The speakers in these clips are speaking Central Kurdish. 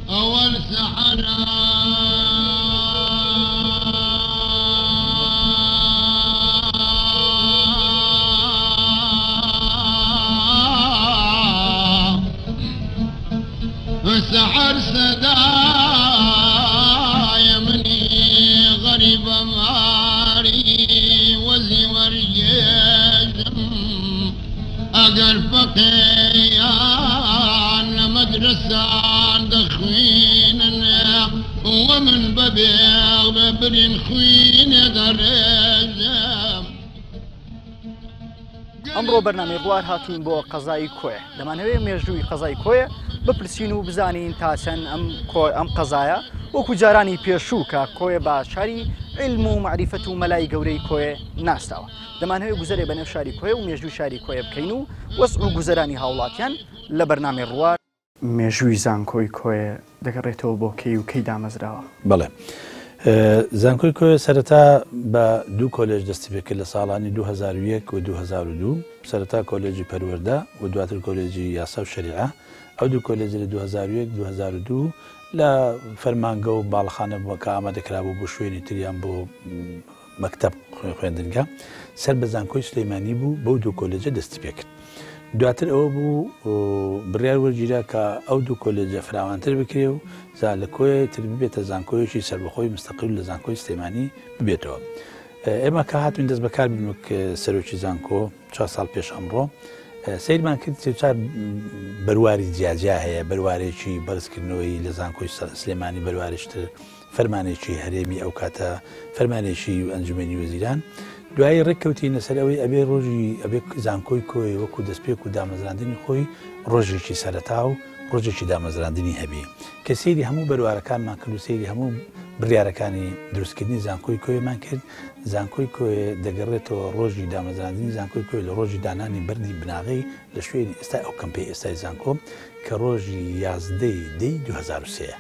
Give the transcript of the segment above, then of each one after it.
أول سحرة سحر سدايا مني غريب ماري وزي ورجيزم أقل فقيان مدرسة دخويننا ومن ببيغ ببرين خوين درجم ئەمڕۆ بەرنامەی ڕووار هاتوین بۆ قەزای کۆیه دەمانەوێت مێژووی قەزای کۆیه بپرسین و بزانین تا چەند ئەم قەزایە وەکو جارانی پێشوو کە کۆیه بە شاری علم و معریفەت و مەلای گەورەی کۆیه ناسراوە دەمانەوێت گوزەرێ بەنێو شاری کۆیه و مێژووی شاری کۆیه بکەین و وەسع و گوزەرانی هاوڵاتیان لە بەرنامەی ڕووار مێژووی زانکۆی کۆیه دەگەڕێتەوە بۆ کەی و کەی دامەزراوە. بەڵێ زانکۆی کۆیه سەرەتا بە دوو کۆلێژ دەستی پێکرد لە ساڵانی 2001 و 2002 سەرەتا کۆلێجی پەروەردە و دواتر کۆلێجی یاسا و شەریعە ئەو دوو کۆلێج لە 2001 2002 لە فەرمانگە و باڵخانە کە ئامادەکرابوو بۆ شوێنی تریان بۆ مەکتەب خوێندنگە سەر بە زانکۆی سلەیمانی بوو بەو دوو کۆلێجە دەستی پێکرد. دواتر ئەوە بوو بڕیار وەرگیرا کە ئەو دوو کۆلێجە فراوانتر بکرێ و لە کۆیە تر ببێتە زانکۆیەکی سەربەخۆی مستەقیل لە زانکۆی سلەیمانی ببێتەوە. ئێمە کە هاتوین دەست بەکار بین وەک سەرۆکی زانکۆ 4 ساڵ پێش ئەمڕۆ سیرمان کرد چار بەرواری جیاجیا هەیە بەروارێکی بەرزکردنەوەی لە زانکۆی سلێمانی بەروارشتر فەرمانێکی هەرێمی ئەو کاتە فەرمانێکی ئەنجومەنی وەزیران دوایی ڕێککەوتی لەسەرەوەی ئەبێ ڕۆژی ئەبێ زانکۆی کۆی وەکو دەستپێک و دامەزراندنی خۆی ڕۆژێکی سەرەتا و ڕۆژێکی دامەزراندنی هەبێ کە سەیری هەموو بەروارەکانمان کرد و سەیری هەموو بڕیارەکانی دروستکردنی زانکۆی کۆیەمان کرد. زانکۆی کۆیە دەگەڕێتەوە ڕۆژی دامەزراندنی زانکۆی کۆی لە ڕۆژی دانانی بەردی بناغی لە شوێنی ئێستا ئەو کەمپی ئێستای زانکۆ کە ڕۆژی 11 2023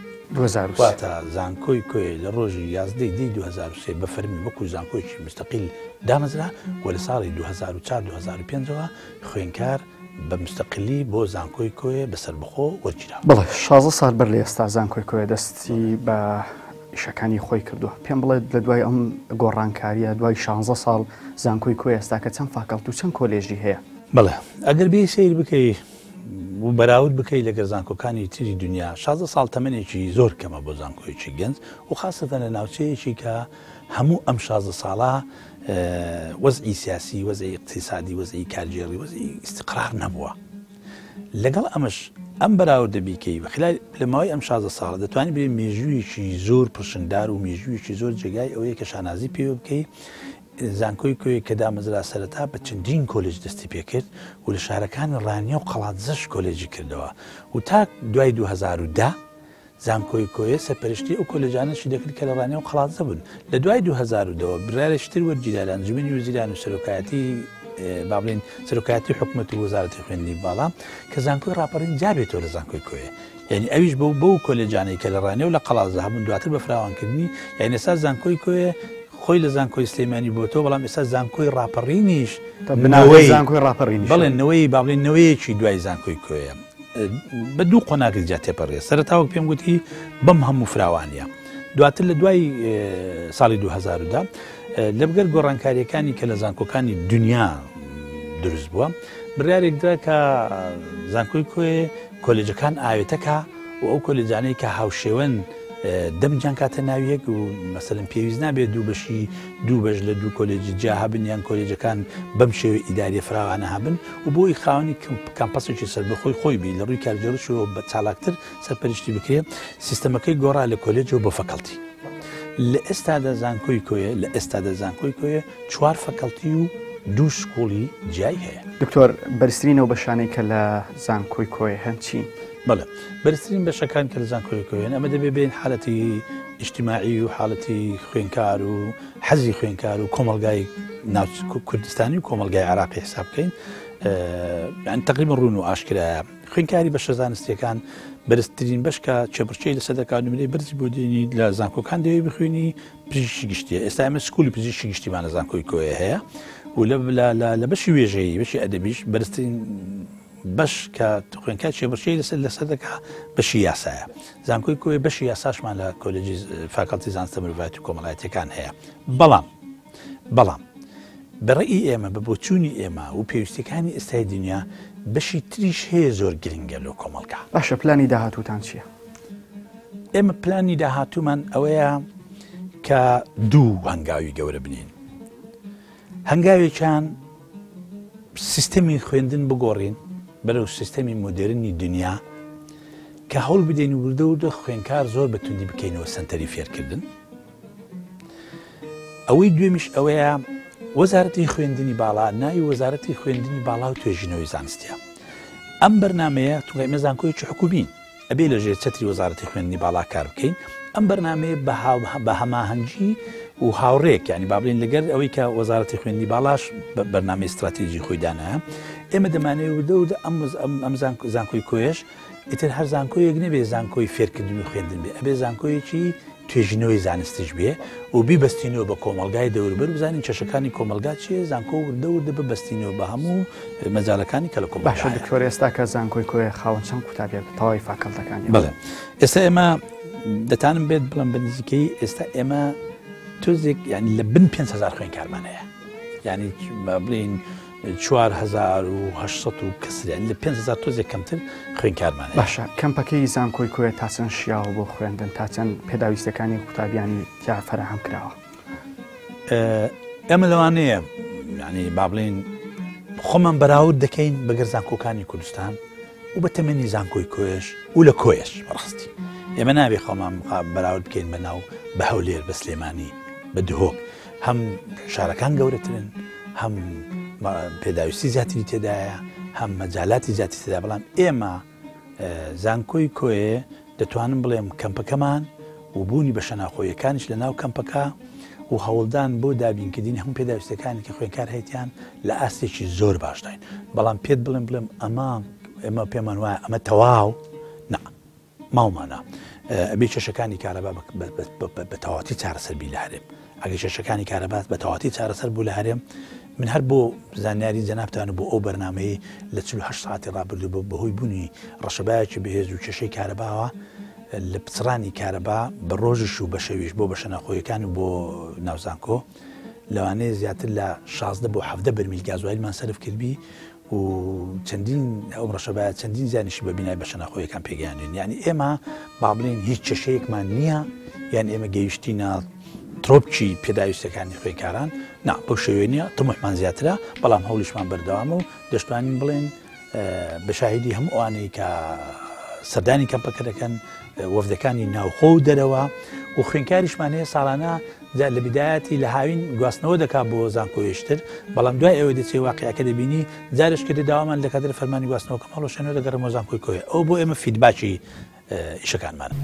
واتە زانکۆی کۆیە لە ڕۆژی 11 2023 بە فەرمی وەکو زانکۆیکی مستەقیل دامەزرا و لە ساڵی 2004-2005ەوە خوێنکار بە مستەقلی بۆ زانکۆی کۆیە بەسەربەخۆ وەرگیرا. بەڵێ 16 ساڵ بەر لە ئێستا زانکۆی کۆیە دەستی بە ئیشەکانی خۆی کردووە پێم بڵێت لە دوای ئەم گۆڕانکاریە دوای 16 ساڵ زانکۆی کۆیە ئێستا کە چەند فاکەڵت و چەند کۆلێژی هەیە. بەڵێ ئەگەر بێ سیر بکەی و بەراورد بکەی لەگەر زانکۆکانی تری دنیا 16 ساڵ تەمەنێکی زۆر کەمە بۆ زانکۆیەکی گەنج و خاستەن لە ناوچەیەکی کە هەموو ئەم 16 ساڵە وەزعی سیاسی وەزعی اقتصادی وەزعی کارژێڕی وەزعی ئیستیقرار نەبووە. لەگەڵ ئەمەش ئەم بەراورد دەبیکەی بەخلال لە ماوەی ئەم 16 ساڵە دەتوانانی بێ مێژوویەکی زۆر پرشندار و مێژوویەکی زۆر جێگای ئەوەیە کە شانازی پێوە بکەی زانکۆی کۆیە کە دامەزرا سەرەتا بە چەندین کۆلێج دەستی پێکرد و لە شارەکانی ڕانیە و قەڵاتزەش کۆلێجی کردەوە و تا دوای 2010 زانکۆی کۆیە سەرپەرشتی ئەو کۆلێجانەشی دەکرد کە لە ڕانیە و قەڵاتزە بوون. لە دوای 2010 برایشتر وەرگیرا لە ئەنجومەنی وەزیران و سەرۆکایەتی با بڵێن سەرۆکایەتی حکوومەت و وەزارەتی خوێندنی باڵا کە زانکۆی ڕاپەڕین جابێتەوە لە زانکۆی کۆیە یعنی ئەویش بەو کۆلێجانەی کە لە ڕانیە و لە قەڵاتزە هەبوون دواتر بە فراوانکردنی یعنی ئێستا زانکۆی کۆیە خۆی لە زانکۆی سلەیمانی بۆتەوە بەڵام ئێستا زانکۆی ڕاپەڕینیش زانکۆی ڕاپەڕینی بڵێنەوەی با بڵێنەوەیەکی دوای زانکۆی کۆیە بە دوو قۆناغی جا تێپەڕێ سەرەتاوەک پێم گوتی بەم هەموو فراوانیە دواتر لە دوای ساڵی 2010 لەبگەر گۆڕانکاریەکانی کە لە زانکۆکانی دنیا دروست بووە بڕیارێکدا کە زانکۆی کۆیە کۆلێجەکان ئاوێتەکە و ئەو کۆلێجانەی کە هاوشێوەن دەمجان کاتە ناویەک و مەسەلەن پێویست نابێت دوو بەش لە دوو کۆلێجی جیا هەبن یان کۆلێجەکان بەم شێوەی ئیداریە فراوانە هەبن و بۆی خاوەنی کامپەسێکی سەربەخۆی خۆی بی لە ڕووی کارژێڕیشەوە بە چالاکتر سەرپەرشتی بکرێ سیستەمەکەی گۆڕا لە کۆلێجەوە بە فەکەڵتی. لە ئێستادا زانکۆی کۆیە لە ئێستادا زانکۆی کۆیە 4 فەکەڵتی و 2 سکوڵی جیای هەیە. دکتۆر بەرزترینەوە بەشانەی کە لە زانکۆی کۆیە هەن چین؟ بەڵێ بەرزترین بەشەکان کە لە زانکۆی کۆیەن ئەمە دەبێ بێن حالەتی ئیجتیماعی و حالەتی خوێنکار و حەزی خوێنکار و کۆمەلگای ناو کوردستانی و کۆمەلگای عراقی حساب بکەین یعنی تقریبا ڕوون و ئاشکرایە خوێنکاری بەشە زانستیەکان بەرزترین بەشکە چێبڕچەی لەسەر دەکات نمرەی بەرزی بۆ دێنی لە زانکۆکان دەوێت بخوێنی پزیشکی گشتیە ئێستا ئێمە سکولی پزیشکی گشتیمان لە زانکۆی کۆیە هەیە و لە بەشی وێژەیی بەشی ئەدەبیش بەرزترین بەش کە خوێنکار چێبەرچەی لەسەر دەکا بەشی یاسایە زانکۆی کۆیە بەشی یاساشمان لە کۆلێجی فاکەڵتی زانستە مرۆڤایەتی و کۆمەڵایەتیەکان هەیە بەڵام بەڕێی ئێمە بە بۆچوونی ئێمە و پێویستەکانی ئێستای دنیا بەشی تریش هەیە زۆر گرنگە لەو کۆمەڵگا. باشە پلانی داهاتووتان چییە؟ ئێمە پلانی داهاتوومان ئەوەیە کە دوو هەنگاوی گەورە بنین. هەنگاوێکیان سیستەمی خوێندن بگۆڕین بەرەو سیستەمی مۆدرنی دنیا کە هەوڵ بدەین وردە خوێنکار زۆر بەتوندی بکەینەوە سەنتەری فێرکردن. ئەوەی دوێمیش ئەوەیە وەزارەتی خوێندنی باڵا ناوی وەزارەتی خوێندنی باڵا و توێژینەوەی زانستیە. ئەم بەرنمەیە توگای مەزانکۆیەکی حکومی ئەبێ لەژێر چەتری وەزارەتی خوێندنی باڵا کار بکەین. ئەم بەرنمەیە بە هەماهەنگی و هاوڕێک ینی بابلین لەگەر ئەوەی کە وەزارەتی خوێندنی باڵاش بەرنامەی استراتیژی خۆی دانایە ئێمە دەمانەوێت وردە ئەم زانکۆی کۆیەش ئیتر هەر زانکۆیەک نەبێ زانکۆی فێرکردن و خوێندن بێ ئەبێ زانکۆیەکی توێژینەوەی زانستیش بێ و بیبەستینەوە بە کۆمەلگای دەوروبەر بزانین چێشەکانی کۆمەلگا چیە زانکۆ وردە ببەستینەوە بە هەموو مەجاڵەکانی کە لە کۆمەلگا باشە دکتۆر ئێستا کە زانکۆی کۆیە خاوەن چەند قوتابیێت تەواوی فاکەڵتەکانی بڵێ ئێستا ئێمە دەتانم بێت بڵم بە نزیکەی ئێستا ئێمە تۆزێک ینی لە بن 5,000 خوێنکارمان هەیە ینی بڵین 4,800 کەسریان لە 5,000 تۆزێک کەمتر خوێنکارمان هەیە. باشە کەمپەکەی زانکۆی کۆیە تا چەند شیاوە بۆ خوێندن تا چەند پێداویستەکانی قوتابیانی تیا فەرەهەم کراوە؟ ئێمە لەوانەیە ینی با بڵین خۆمان بەراورد دەکەین بەگەر زانکۆکانی کوردستان و بە تەمەنی زانکۆی کۆیەش و لە کۆیەش بەڕاستی ئێمە نابێ خۆمان بەراورد بکەین بەناو بە هەولێر بە سلێمانی بە دهۆک هەم شارەکان گەورەترن هەم پێداویستی زیاتری تێدایە هەم مەجالاتی زیاتی تێدا بەڵام ئێمە زانکۆی کۆیە دەتوانم بڵێم کەمپەکەمان و بوونی بە شەناخۆیەکانیش لە ناو کەمپەکە و هەوڵدان بۆ دابینکردنی هەموو پێداویستەکانی کە خوێنکار هەیەیان لە ئاستێکی زۆر باشداین بەڵام پێت بڵێم ئێمە پێمان وایە ئەمە تەواو ماومانە ئەبێ چێشەکانی کارەبا بە تەواتی چارەسەربی لە هەرێم ئەگەر چێشەکانی کارەبات بە تەواتی چارەسەر بوو لە هەرێم من هەر بۆ زانیاری جەنابتان و بۆ ئەو بەرنمەیە لە 48 ساعتی ڕابردوو بەهۆی بوونی ڕەشەبایەکی بەهێز و کێشەی کارەباوە لە پچڕانی کارەبا بە ڕۆژش و بە شەویش بۆ بە شەناخۆیەکان و بۆ ناوزانکۆ لەوانەیە زیاتر لە 16 بۆ 17 بەرمیل گازوایلمان سەرف کردبی و چەندین ئەو ڕەشەبایە چەندین زیانیشی بە بینای بە شەناخۆیەکان پێگەیاندوین یعنی ئێمە با بڵێن هیچ چێشەیەکمان نییە یان ئێمە گەیشتینە ترۆپچی پێداویستەکانی خوێنکاران بۆ شێوێ نیە تمحمان زیاترە بەڵام هەوڵیشمان بەردەوامە و دەشتوانین بڵێن بە شاهیدی هەموو ئەوانەی کە سەردانی کەمپەکە دەکەن وەفدەکانی ناوخۆ و دەرەوە و خوێنکاریشمان هەیە ساڵانە لە بیدایەتی لە هاوین گواستنەوە دەکات بۆ زانکۆیشتر بەڵام دوای ئەوە دەچێت واقعەکە دەبینی جارش کە داوامان لە کاتر فەرمانی گواستنەوەکە هەڵۆشێنەوە دەگەڕێمەوە زانکۆی کۆیە ئەو بۆ ئێمە فیدباکی ئیشەکانمانە.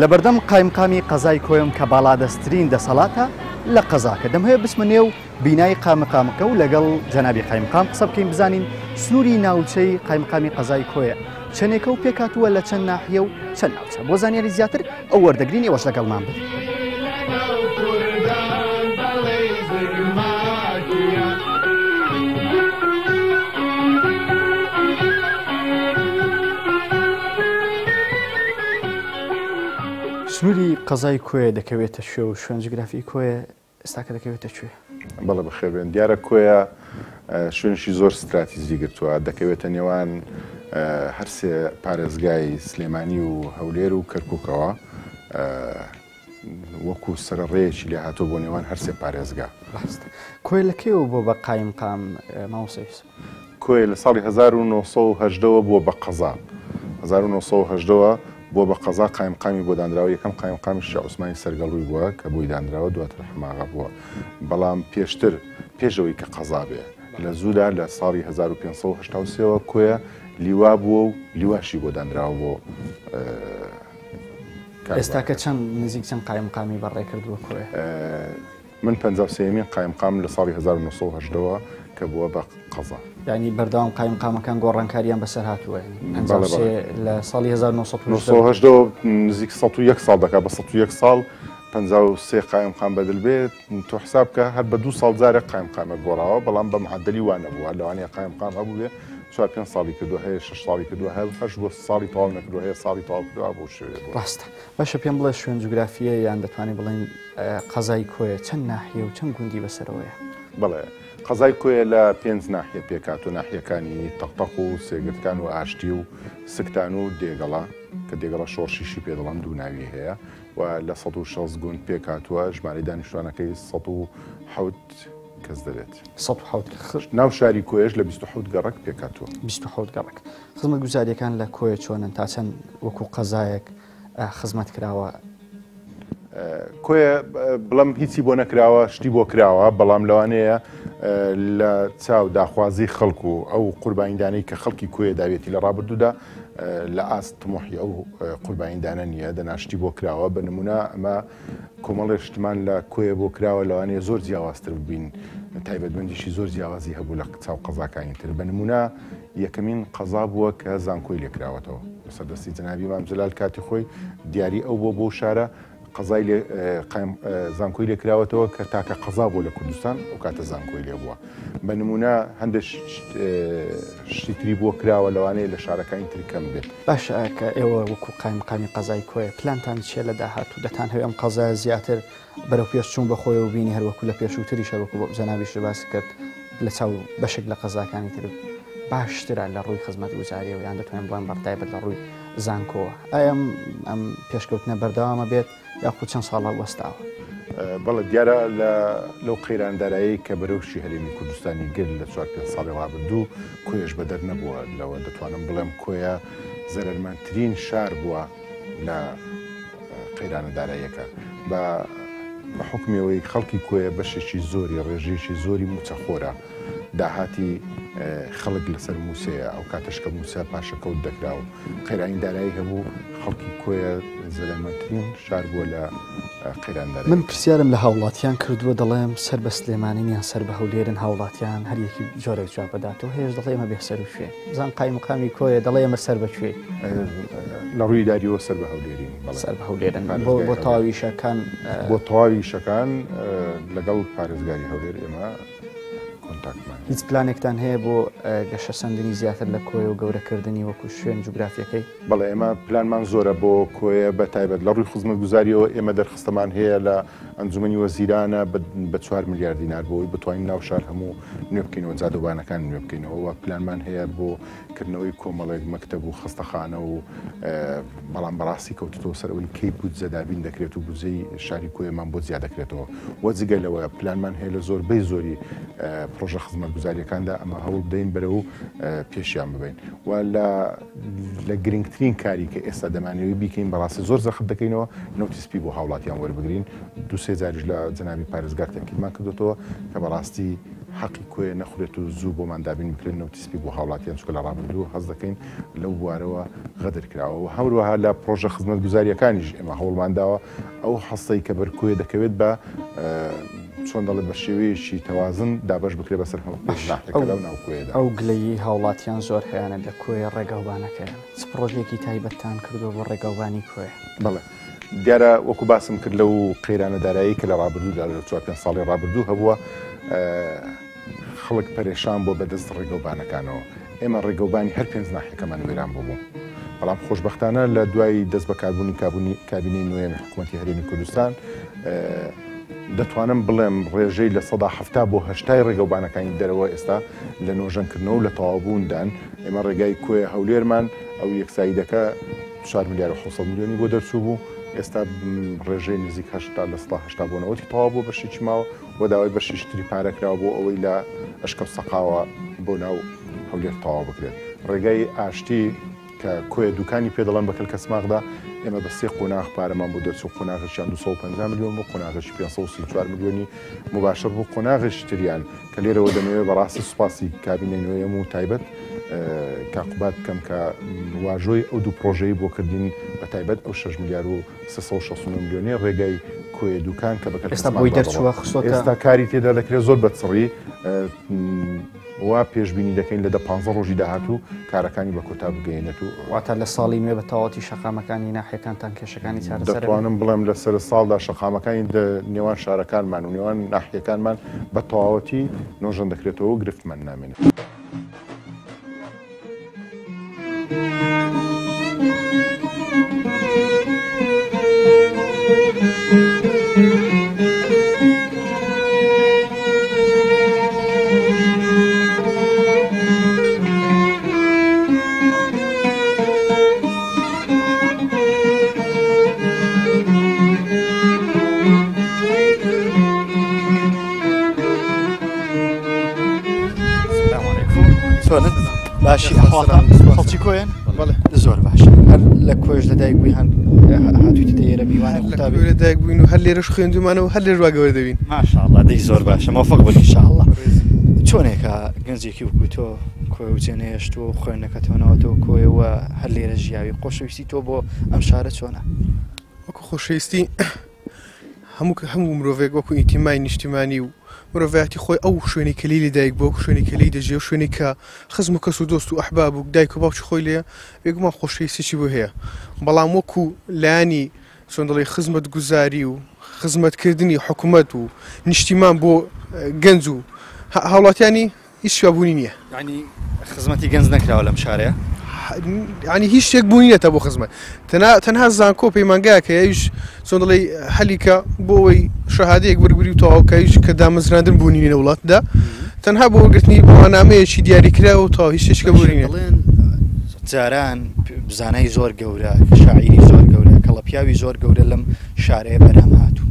لە بەردەم قایمقامی قەزای کۆیم کە باڵادەستترین دەسەڵاتە لە قەزاکە دەمهەیە بسمە و بینای قامقامەکە و لەگەڵ جەنابی قایمقام قسە بکەین بزانین سنووری ناوچەی قایمقامی قەزای کۆیە چەندێکە و پێکاتووە لە چەند ناحیە و چەند ناوچە بۆ زانیاری زیاتر ئەو وەردەگرین ئێوەش لەگەڵمان بن. سنووری قەزای کۆیە دەکەوێتە شوێ و شوێن جگرافی کۆیە ئێستاکە دەکەوێتە کوێ؟ بەڵێ بەخێبێن دیارە کۆیە شوێنشی زۆر استراتیژی گرتووە دەکەوێتە نێوان هەرسێ پارێزگای سلێمانی و هەولێر و کەرکووکەوە وەکو سەرڕێیەکی لێ هاتۆ بۆ نێوان هەرسێ پارێزگا. کۆی لەکەوە بۆ بە قایمقام ماوەسەویس؟ کۆی لە ساڵی 1970 بووە بە قەزا 1970 بۆ بە قەزا قایمقامی بۆ دانراوە یەکەم قایمقامی شا عوسمانی سەرگەڵووی بووە کە بۆی دانراوە دواتر حماغا بووە بەڵام پێشتر پێشەوەی کە قەزا بێ لە زوودا لە ساڵی 1583ەوە کۆیە لیوا بووە و لیواشی بۆ دانراوە بۆ ئێستاکە چەند نزیک چەند قایمقامی بەڕێ کردووە کۆیە؟ من 53مین قایمقام لە ساڵی 1970ەوە کە بووە بە قەزا. یعنی بەردەوام قایمقامەکان گۆڕانکاریان بەسەر هاتووە لە ساڵی 1970 نزیک 101 ساڵ دەکات بە 101 ساڵ 53 قایمقام بەدل بێت تۆ حساب بکە هەر بە 2 ساڵ جارێک قایمقامە گۆڕاوە بەڵام بە معدلی وانە بووە لەوانەیە قایمقام هەبوو بێ 4-5 ساڵی کردووە هەیە 6 ساڵی کردووە هەیە هەش بۆ ساڵی تەواو نەکردووە هەیە ساڵی تەواو کردووە بۆ شوێ. ڕاستە باشە پێم بڵێ شوێن جوگرافیە یان دەتوانێت بڵێن قەزای کۆیە چەند ناحیە و چەند گوندی بەسەرەوەیە؟ بەڵێ قەزای کۆیە لە 5 ناحیە پێکات و ناحیەکانی تەقتەق و سێگرتکان و ئاشتی و سکتان و دێگەڵا کە دێگەڵە شۆڕشیشی پێ دەڵام دوو ناوی هەیە و لە 160 گوند پێکاتوە ژمارەی دانیشتوانەکەی 107 کەس دەبێت. 107 ناو شاری کۆیەش لە 27 گەڕک پێکاتوە. 27 گەڕک. خزمەت گوزاریەکان لە کۆیە چۆنن تا چەند وەکو قەزایەک خزمەت کراوە؟ کۆیە بڵم هیچی بۆ نەکراوە شتی بۆ کراوە بەڵام لەوانەیە لە چاو داخوازی خەڵکو و ئەو قوربانیدانەی کە خەڵکی کۆیە داوێتی لە ڕابردوودا لە ئاست تمۆحی ئەو قوربانیدانە نییە دەناشتی بۆ کراوە بە نمونە ئەمە کۆمەڵی شتمان لە کۆیە بۆ کراوە لەوانەیە زۆر جیاوازتر ببین تایبەتمەندیشی زۆر جیاوازی هەبوو لە چاو قەزاکانی تر بە نمونە یەکەمین قەزا بووە کە زانکۆی لێکراوەتەوە لەسەر دەستی جەنابی مام جەلال کاتی خۆی دیاری ئەو بۆ شارە قەزای زانکۆی لێکراوەتەوە کە تاکە قەزا بۆ لە کوردستان ئەو کاتە زانکۆی لێ بووە بە نمونە هەندێک شتی تری بۆ کراوە لەوانەیە لە شارەکانی تر کەم بێت. باشە کە ئێوە وەکو قایمقامی قەزای کۆیە پلانتان چیە لە داهاتوو دەتان هەوێ ئەم قەزای زیاتر بەرەو پێش چوون بەخۆی و بینی هەروەکو لە پێشووتری شەوەکو بۆ جەنابیش باس کرد لە چاو بەشێک لە قەزاکانی تر باشترە لە ڕووی خزمەت گوزاریە و یان دەتوانین بڵێن بەڕتایبەت لە ڕووی زانکۆوە ئایا ئەم پێشکەوتنە بەردەوامە بێت یاخود چەند ساڵە وەستاوە؟ بەڵێ دیارە لەو قەیراندارایی کە بەرەوشی هەرێمی کوردستانی گرت لە 4-5 ساڵی ڕابردوو کۆیەش بەدەر نەبووە لەوە دەتوانم بڵێم کۆیە زەرمەندترین شار بووە لە قەیرانەداراییەکە بە حکمەوەی خەڵکی کۆیە بەشێکی زۆری ڕێژێکی زۆری موچەخۆرە داهاتی خەڵک لەسەر موسەیە ئەو کاتەشکە موسە پاشەکەوت دەکرا و قەیرانی دارایی هەبوو خەڵکی کۆیە زەرمەندترین شار بووە لە قەیراندارایی. من پرسیارم لە هاوڵاتیان کردووە دەڵێم سەر بە سلێمانین یان سەر بە هەولێرن هاوڵاتیان هەریەکی جۆرێک جواب بەداتەوە هێز دەڵێ ئێمە بێسەر و شوێ بزان قایمقامی کۆیە دەڵێ ئێمە سەر بەکوێ لە ڕووی داریەوە سەر بە هەولێرین سەر بە هەولێرن بۆ تەواویشەکان بۆ تەواویشەکان لەگەڵ پارێزگاری هەولێر ئێمە هیچ پلانێکتان هەیە بۆ گەشە سەندنی زیاتر لە کۆیە و گەورەکردنی وەکو شوێن جوگرافیەکەی؟ بەڵێ ئێمە پلانمان زۆرە بۆ کۆیە بە تایبەت لە ڕووی خزمەت گوزاریەوە ئێمە دەرخستەمان هەیە لە ئەنجومەنی وەزیرانە بە 4 میلیارد دینار بۆی بتوانین ناو شار هەموو نوێ بکەینەوە جادۆبانەکان نوێ بکەینەوە و پلانمان هەیە بۆ کردنەوەی کۆمەڵێک مەکتەب و خستەخانە و بەڵام بەڕاستی کەوتۆ سەرەوەی کەی بوت زەدابین دەکرێت و بودجەی شاری کۆیەمان بۆ زیاد دەکرێتەوە وە جگەی لەوە پلانمان هەیە لە زۆربەی زۆری پرۆژە خزمەت گوزاریەکاندا ئەمە هەوڵ بدەین بەرە و پێشیان ببین و لە گرنگترین کاری کە ئێستا دەمانەوەی بیکەین بەڕاستی زۆر زەخت دەکەینەوە نۆتیسپی بۆ هاوڵاتیان وەربگرین 2-3 جاریش لە جەنابی پارێزگار تەنکیدمان کردوەوە کە بەڕاستی حەقی کۆیە نەخورێت و زوو بۆمان دابین بکرێن نۆتیسپی بۆ هاوڵاتیان چکە لە ڕابردوو هەز دەکەین لەو بوارەوە غەدر کراوە و هەروەها لە پرۆژە خزمەت گوزاریەکانیش ئێمە هەوڵمانداوە ئەو هەستەی کە بەر کۆیە دەکەوێت بە چۆن دەڵێت بە شێوەیەکی تەوازن دابش بکرێ بەسەر ناوکۆیەدا ئەو گلەیی هاوڵاتیان زۆر هەیەە لە کۆیە ڕێگاوبانەکەیان چ پرۆژێکی تایبەتتان کردو بۆ ڕێگاوبانی کۆیە؟ بەڵێ دیارە وەکو باسم کرد لەو قەیرانە دارایی کە لە ڕابردوودا لە 4-5 ساڵی ڕابردوو هەبووە خەڵک پەرێشان بۆ بەدەست ڕێگەوبانەکانەوە ئێمە ڕێگەوبانی هەر 5 ناحیەکەمان وێران بوو بەڵام خۆشببختانە لە دوای دەست بەکاربوونی کابینەی نوێن حکوومەتی هەرێمی کوردستان دەتوانم بڵێم ڕێژەی لە 170 بۆ 80 ڕێگەوبانەکانی دەرەوە ئێستا لە نۆژەنکردنەوە و لە تەواوبووندان ئێمە ڕێگای کۆیە هەولێرمان ئەو یەکساییدەکە 4 ملیار و 500 میلیۆنی بۆ دەرچوو بوو ئێستا ڕێژەی نزیک 80 لە 180 بۆنەوەی تەواو بۆ بەشێکی ماوە بۆ داوای بەشی تری پارەکراوە بۆ ئەوەی لە ئەشکە و سەقاوە بۆ ناو هەولێر تەواو بکرێت ڕێگای ئاشتی کە کۆیە دوکانی پێ دەڵێن بە کەلکەسماغدا ئێمە بە 3 قۆناغ پارەمان بۆ دەرچوو قۆناغیان 250 میلیۆن بۆ قۆناغی 534 میلیۆنی مباشر بۆ قۆناغی تریان کە لێرەوە دەمەوێت بەڕاستی سوپاسی کابینەی نوێیەم و تایبەت کاقوبات بکەم کە واژۆی ئەو دوو پرۆژەی بۆ کردین بە تایبەت ئەو 6 ملیار و 360 میلیۆنی ڕێگای کۆیە دوکان کە بە ئێستا کاری تێدا دەکرێت زۆر بەچڕی وا پێشبینی دەکەین لە 15 ڕۆژی داهاتوو کارەکانی بە کۆتا بگەێنێت و واتە لە ساڵی نوێ بە تەواوەتی شەقامەکانی ناحیەکانتان کێشەکانی چارەسەر دەتوانم بڵێم لە سەر ساڵدا شەقامەکانی نێوان شارەکانمان و نێوان ناحیەکانمان بە تەواوەتی نۆژەن دەکرێتەوە و گرفتمان نامێنێت. باشی خەڵکی کۆیەن زۆر باش هەر لە کۆش لەدایک بووی هاتوویتە ئێرە میوانە قوتابی لەدایک بووین و هەر لێرەش خوێندومانەوە هەر لێر واگەوەر دەبین ماشاءالله دەی زۆر باشە مۆفەق بن ئینشاءالله. چۆنێکە گەنجێکی وەکو تۆ کۆیە و جێنێشتووە و خوێندنەکەتەوەنەوەتەوە کۆیەوە هەر لێرە ژیاوی خۆشەویستی تۆ بۆ ئەم شارە چۆنە؟ وەکو خۆشەویستی هەموو مرۆڤێک وەکو ئیتیمای نیشتیمانی و مرۆڤایەتی خۆی ئەو شوێنی کەلی لەدایک بۆ شوێنی کەلی دەژێ و شوێنی کە خزم و کەس و دۆست و ئەحباب و دایک و باوکی خۆی لێ بێگومان خۆشەویستیی بۆ هەیە بەڵام وەکو لایانی چۆن دەڵێ خزمەت گوزاری و خزمەتکردنی حکوومەت و نیشتیمان بۆ گەنج و هاوڵاتیانی هیچ شوابوونی نییە. یعنی خزمەتی گەنج نەکراوە لەم شارەیە؟ ینی هیچ شتێک بوونیەتە بۆ خزمەت تەنها زانکۆ پەیمانگایە کە یاویش چۆن دەڵێ هەلیکە بۆ ئەوەی شەهادەیەک وەرگری و تەواوکەویش کە دامەزراندن بوونی لە وڵاتدا تەنها بۆ وەرگرتنی بەوانامەیەکی دیاریکرا و تا هیچ شتێکە بوونیە. جاران بزانای زۆر گەورە شاعیری زۆر گەورە کەڵەپیاوی زۆر گەورە لەم شارەیە بەرهەم هاتوو.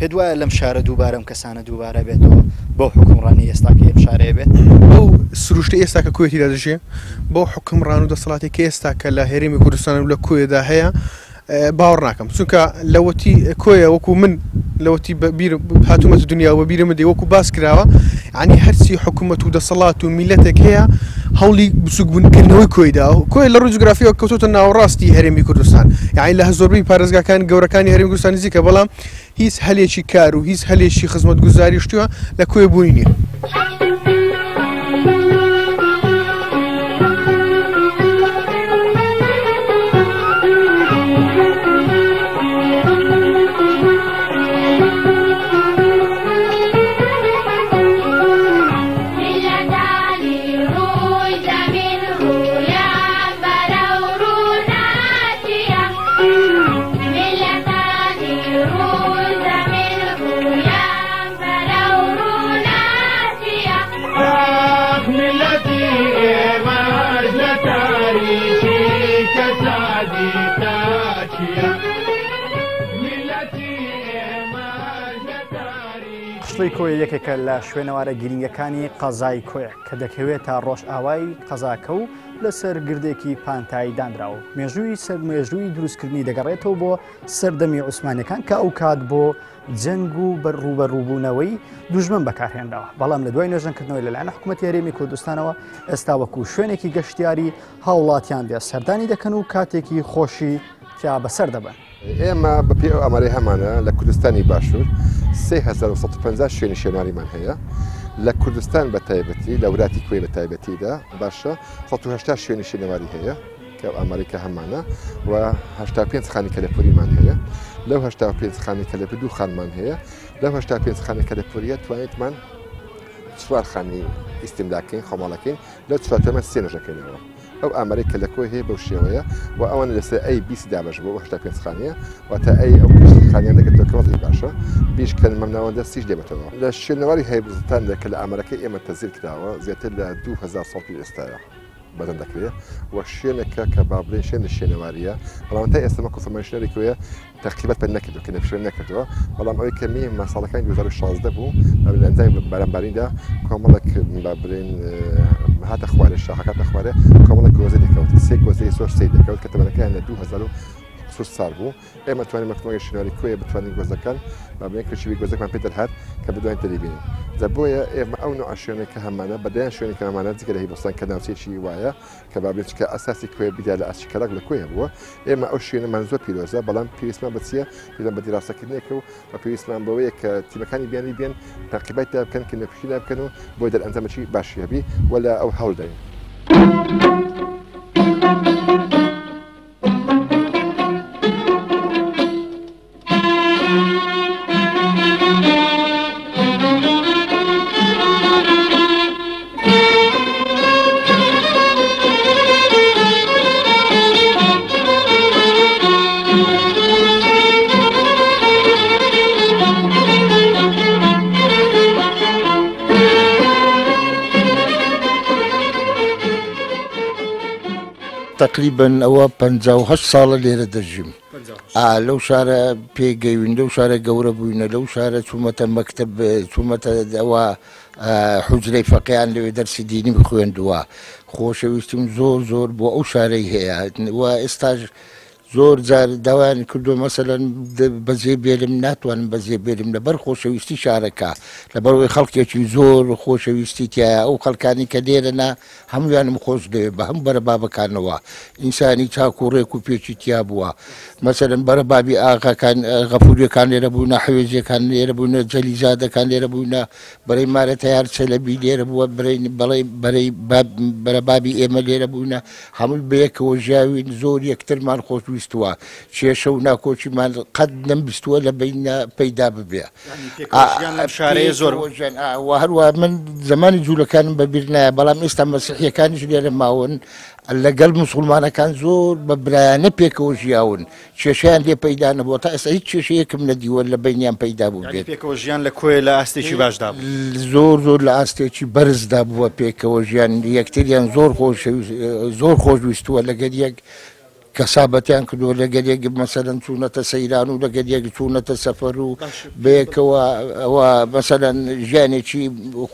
پێت وایە لەم شارە دووبارەم کەسانە دووبارە بێتەوە بۆ حکومڕانی ئێستاکە ئەم شارەیە بێت ئەو سروشتە ئێستا کە کۆیەتیدا دەژێ بۆ حکومڕان و دەسەڵاتی کە ئێستا کە لە هێرێمی کوردستان و لە کۆیەدا هەیە باوەڕ ناکەم چونکە لەوەتی کۆیە وەکو من لەوەتی هاتوومەتە دنیا و بیرە مدەی وەکو باس کراوە ینی هەرچی حکوومەت و دەسەڵات و میلەتێک هەیە هەوڵی بچووکبوونکردنەوەی کۆیدا کۆی لە ڕوو جوگرافیەوە کەوتۆتە ناوەڕاستی هەرێمی کوردستان یعنی لە زۆربەی پارێزگاکان گەورەکانی هەرێمی کوردستان نزیکە بەڵام هیچ هەلێکی کار و هیچ هەلێکی خزمەتگوزاری شتووە لە کۆیە بوونی نییە. کۆیە یەکێکە لە شوێنەوارە گرنگەکانی قەزای کۆیە کە دەکەوێت تا ڕۆژ ئاوای قەزاکە و لەسەر گردێکی پانتایی دانراوە مێژووی سەر مێژووی دروستکردنی دەگەڕێتەوە بۆ سەردەمی عوسمانیەکان کە ئەو کات بۆ جەنگ و ڕوبەڕووبوونەوەی دوژمن بەکارهێنراوە بەڵام لە دوای نوێژەنکردنەوەی لەلایەنە حکوومەتی هەرێمی کوردستانەوە ئێستا وەکو شوێنێکی گەشتیاری هاوڵاتیان بێ سەردانی دەکەن و کاتێکی خۆشی تیا بەسەر دەبن. ئێمە بەپێ ئەو ئەمەرەی هەمانە لە کوردستانی باشوور 3150 شوێنی شوێناریمان هەیە لە کوردستان بە تایبەتی لە ولاتی کوێ بە تایبەتیدا باشە 180 شوێنی شوێنەواری هەیە کە ئەمریکا هەمانە و 85 خانی کەلەپوریمان هەیە لەو 85 خانی کەلەپوری 2 خانمان هەیە لەو 85 خانی کەلەپوریە توانێتمان 4 خانی ئیستیملاکەین خۆماڵەکەین لەو 4 سێ نوێژەکەینەوە ئەو ئامەرێک کە لە کۆی هەیە بەو شێوەیە و ئەوان لەسەر ئەی بیسی دابەش بۆ هەشتا پێنج خانیە واتە ئەی ئەو خانیان دەگەێتەوە باشە بیش کە مەمناوەندە سیش دێبێتەوە لە شوێنەواری هەیبزتاندا کە لە ئامەرەکە ئێمە تەزیر کراوە زیاتر لە 2000 ساڵ ئێستاە بەدەن دەکرێت و شوێنێکە کە بابلێ شوێن شوێنەواریە بەڵام تا ئێستا کۆفەرمانشنەری کوێیە تەقریبەت بە نەکردو کە لە شوێن نەکردەوە بەڵام ئەوەی کەمی مەساڵەکانی 2016 بوو لە ئەنجامی بەرامباریندا کۆمەڵک بابرین هاتە خوارێ شاخەکاتە خوارێ کۆمەڵک گۆزەی دەکەوت سێ گۆزەی زۆر سەی دەکەوت کە تەمەنەکەیان لە 2000 سال بوو ئێمە توانین مەکتوبەکەی شوێنەواری کوێیە بتوانین گۆزەکان بابلێن کەچوی گۆزەکمان پێ دەرهات کە بدوین تەریبینین جا بۆیە ئێمە ئەو نوع شوێنێکە هەمانە بەدایان شوێنێکە هەمانە جگە لە هیبستان کە ناوچێکی وایە کە بابلێن چکە ئەساسی کوێ بیدا لە ئاسی کەلاک لە کوێیە بووە ئێمە ئەو شوێنەمان زۆر پیرۆزە بەڵام پێویستمان بە چییە پێدەم بە دیراستەکردنێکە و پێویستمان بەوەیە کە تیمەکانی بیانی بێن تاقیبەت بکەن کە نەپشی بکەن و بۆی دەرئەنجامەکی باشیەبی ولا ئەو هەوڵ دەین. تقريبا أو 58 ساڵە لێرە دەژیم لەو شارە پێگەیوین لەو شارە گەورە بووینە لەو شارە چوومەتە مەکتەب چوومەتە ئەوە حوجرەی فەقییان لەوێ دەرسی دینی بخوێندووە خۆشەویستیم زۆر بۆ ئەو شارەی هەیە و ئێستاش زۆر جار داوایان کردو مەسەلەن بەجێ بێرم ناتوانم بەجێ بێرم لەبەر خۆشەویستی شارەکە لەبەرەوەی خەڵکێکی زۆر خۆشەویستی تایە ئەو خەڵکانی کە لێرەنا هەمویانم خۆش دەوێت بە هەم بەرە بابەکانەوە ئینسانی چاک و ڕێک و پێچی تیا بووە مەسەلەن بەرە بابی ئاغاکان غەفوریەکان لێرە بوونا حوێجەکان لێرە بوونە جەلیزادەکان لێرە بوونا بەرەی مارە تەیار چەلەبی لێرە بووە بەرە بابی ئێمە لێرە بوونە هەموو بەیەکەوە ژیاوین زۆر یەکترمان خۆش ویستووە کێشە و ناکۆچیمان قەت نەمبیستووە لە بینە پەیدا ببێ زۆر هەروە من زمانی جوولەکانم بەبیر نایە بەڵام ئێستا مەسیحیەکانیش لێرە ماون لەگەڵ موسڵمانەکان زۆر بە برایانە پێکەوە ژیاون کێشیان لێ پەیدا نەبووە تا ئێستا هیچ کێشەیەکم نەدیوە لە بینیان پەیدا بوو بێت پێکەوە ژیان لە کۆیە لە ئاستێکی باشدا بوو زۆر لە ئاستێکی بەرزدا بووە پێکەوە ژیان یەکتریان زۆر خۆشویستووە لەگەر یەک کەسابەتیان کردووە لەگەر یەک مەسەلەن چوونەتە سەیران و لەگەر یەک چوونەتە سەفەر و بەیەکەوە ئەوە مەسەلەن ژیانێکی